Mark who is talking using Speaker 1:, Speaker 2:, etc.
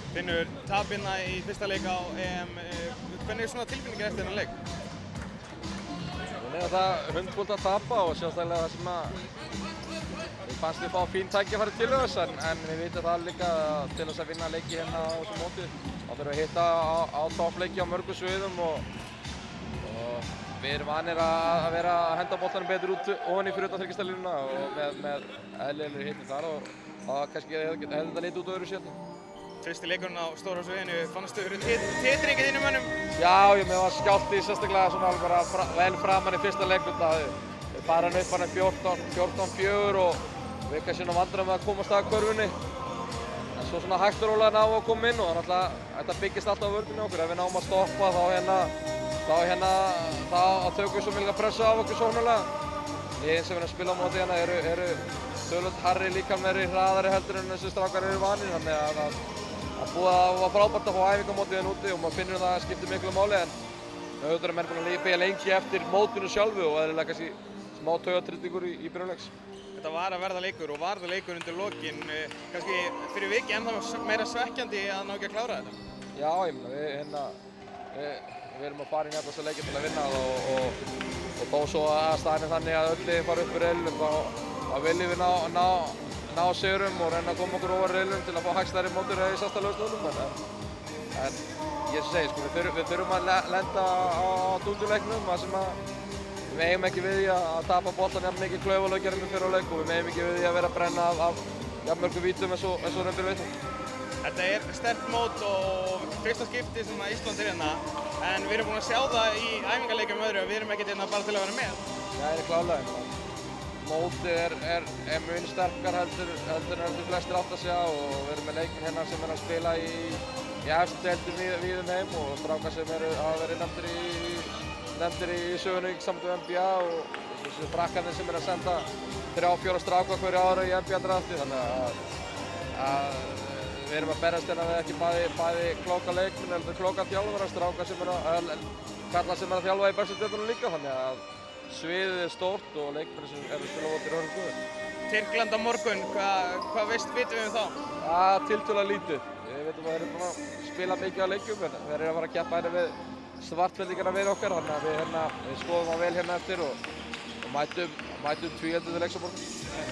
Speaker 1: Finnur, tap hérna í fyrsta leik á EM. Hvernig er svona tilfinningin eftir þennan leik?
Speaker 2: Hún er það hundfúlt að tapa og sérstaklega það sem að við fannst við fá fín tækifæri til þess en við vitum það líka til þess að vinna leiki hérna á þessu móti. Þá þurfum við að hitta á toppleiki á mörgum sviðum og við erum vanir að vera að henda boltanum betur út ofan í fyrir utan þryggjarstælínuna og með eðlilegri hittum þar og það kannski hefði þetta litið út á öðru sér.
Speaker 1: Fyrsti leikurinn á stóra sviðinu, fannstu titring í þínum mönnum?
Speaker 2: Já, mér var skjálfti sérstaklega svona alveg bara vel framan í fyrsta leikunda. Við farin upp hann 14-4 og við kannski vandræðum með að komast að körfunni. En svo svona hægt og rólega náum við að koma inn og náttúrulega þetta byggist alltaf á vörninni okkur. Ef við náum að stoppa þá tökum við svo mikla pressu af okkur sóknarlega. Liðin sem við erum að spila á móti hérna eru töluvert hærri, líkamlegri, hraðari heldur en þessi strákar eru vanir. Þannig að það var frábært að fá æfingu á móti hérna úti og maður finnur það skiptir miklu máli en auðvitað er menn búin að beygja lengi eftir mótinu sjálfu og eðlilega kannski smá taugatryllingur í byrjunarleiks.
Speaker 1: Þetta var að verða leikur og var það leikur undir lokin. Kannski fyrir viki en það meira svekkjandi að ná ekki að klára þetta?
Speaker 2: Já, ég meina við erum að fara inn í þessa leiki til að vinna og þó svo að staðan er þannig að öll liðin fara upp úr riðlinum þá viljum við ná sigurum og reyna að koma okkur ofar riðlinum til að fá hagstæðari mótur í sérstæðlegu stöðnum. En ég segi sko, við þurfum að lenda á dúndurleiknum þar sem að við eigum ekki við því að tapa boltan jafn mikið klaufalega gerðum við fyrir á leik og við eigum ekki við því að vera að brenna af jafn mörgum vítum eins og reyndar veitum.
Speaker 1: Þetta er sterkt mót og fyrsta skipti sem að Ísland er hérna en við erum búin að sjá það í æfingarleikjum öðru að við erum ekkert hérna bara til að vera með.
Speaker 2: Já, það er klálega. Mótið er mjög sterkar heldur en flestir átt að sjá og við erum með leikmenn hérna sem er að spila í efstu deildum víðum heim og strákar sem hafa verið nefndir í sögunni saman með NBA og þessi frakkarnir sem að senda 3-4 strákar hverju ára í NBA drafti þannig að við erum að berast hérna við ekki bæði klóka leikmenn heldur klóka þjálfarar strákar sem kalla sem að þjálfa í bestu deildunum líka þannig að sviðið er stórt og leikmenn sem eru að spila móti eru góðir.
Speaker 1: Tyrkland á morgun, hvað vitum við um þá?
Speaker 2: Já, tiltölulega lítið. Við veitum að þeir eru búin að spila mikið á leikjum en þeir eru að fara að keppa hérna við svartfellingana við okkar þannig að við skoðum það vel hérna eftir og mætum tvíhjöldu til leiks á morgun.